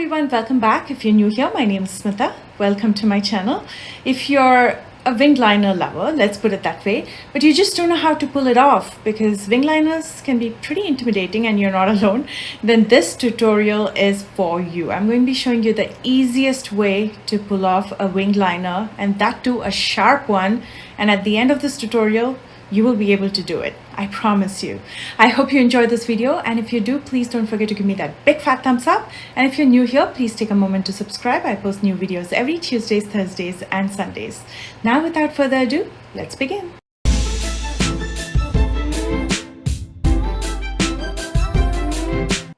everyone, welcome back. If you're new here, my name is Smita. Welcome to my channel. If you're a wing liner lover, let's put it that way, but you just don't know how to pull it off because wing liners can be pretty intimidating and you're not alone, then this tutorial is for you. I'm going to be showing you the easiest way to pull off a wing liner, and that too a sharp one, and at the end of this tutorial you will be able to do it. I promise you. I hope you enjoyed this video, and if you do, please don't forget to give me that big fat thumbs up. And if you're new here, please take a moment to subscribe. I post new videos every Tuesdays, Thursdays and Sundays. Now without further ado, let's begin.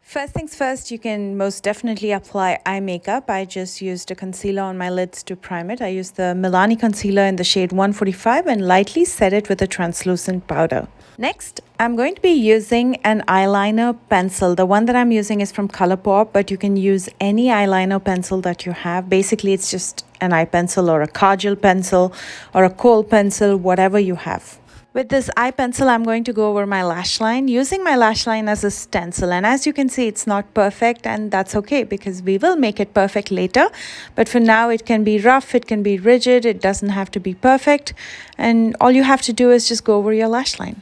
First things first, you can most definitely apply eye makeup. I just used a concealer on my lids to prime it. I used the Milani concealer in the shade 145 and lightly set it with a translucent powder. Next, I'm going to be using an eyeliner pencil. The one that I'm using is from Colourpop, but you can use any eyeliner pencil that you have. Basically, it's just an eye pencil or a kajal pencil or a kohl pencil, whatever you have. With this eye pencil, I'm going to go over my lash line, using my lash line as a stencil. And as you can see, it's not perfect, and that's okay because we will make it perfect later. But for now, it can be rough, it can be rigid, it doesn't have to be perfect. And all you have to do is just go over your lash line.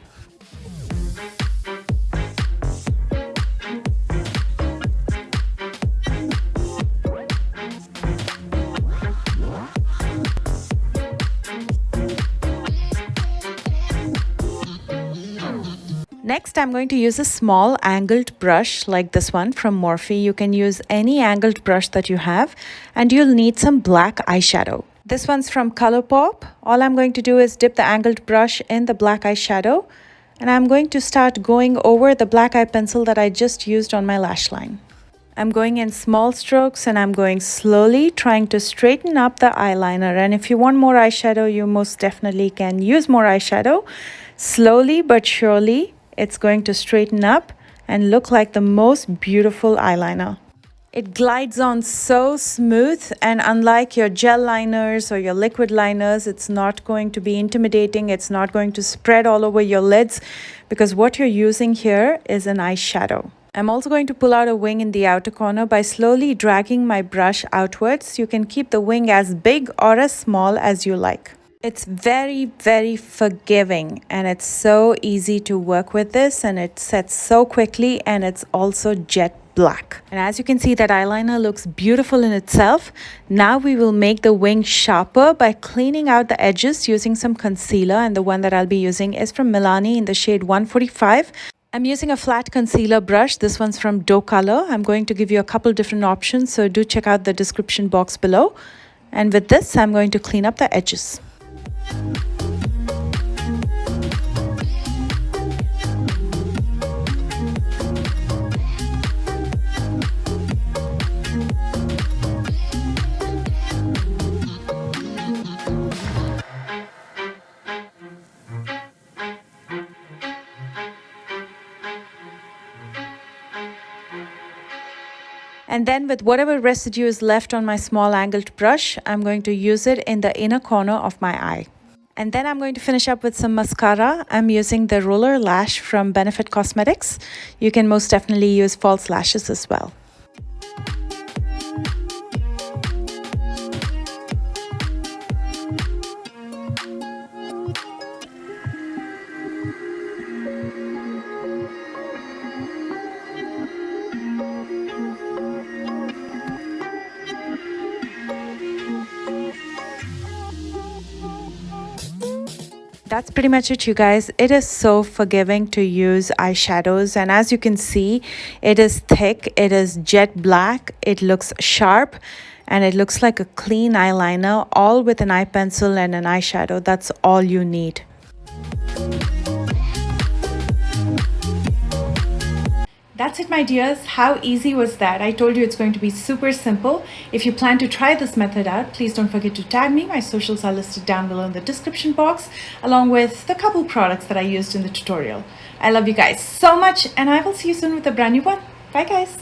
Next, I'm going to use a small angled brush like this one from Morphe. You can use any angled brush that you have, and you'll need some black eyeshadow. This one's from Colourpop. All I'm going to do is dip the angled brush in the black eyeshadow, and I'm going to start going over the black eye pencil that I just used on my lash line. I'm going in small strokes and I'm going slowly, trying to straighten up the eyeliner. And if you want more eyeshadow, you most definitely can use more eyeshadow. Slowly but surely, it's going to straighten up and look like the most beautiful eyeliner. It glides on so smooth, and unlike your gel liners or your liquid liners, it's not going to be intimidating. It's not going to spread all over your lids because what you're using here is an eyeshadow. I'm also going to pull out a wing in the outer corner by slowly dragging my brush outwards. You can keep the wing as big or as small as you like. It's very, very forgiving, and it's so easy to work with this, and it sets so quickly, and it's also jet black. And as you can see, that eyeliner looks beautiful in itself. Now we will make the wing sharper by cleaning out the edges using some concealer, and the one that I'll be using is from Milani in the shade 145. I'm using a flat concealer brush. This one's from Doe Color. I'm going to give you a couple different options, so do check out the description box below. And with this, I'm going to clean up the edges. And then with whatever residue is left on my small angled brush, I'm going to use it in the inner corner of my eye. And then I'm going to finish up with some mascara. I'm using the Roller Lash from Benefit Cosmetics. You can most definitely use false lashes as well. That's pretty much it, you guys. It is so forgiving to use eyeshadows, and as you can see, it is thick, it is jet black, it looks sharp, and it looks like a clean eyeliner, all with an eye pencil and an eyeshadow. That's all you need. That's it, my dears. How easy was that? I told you it's going to be super simple. If you plan to try this method out, please don't forget to tag me. My socials are listed down below in the description box, along with the couple products that I used in the tutorial. I love you guys so much, and I will see you soon with a brand new one. Bye, guys.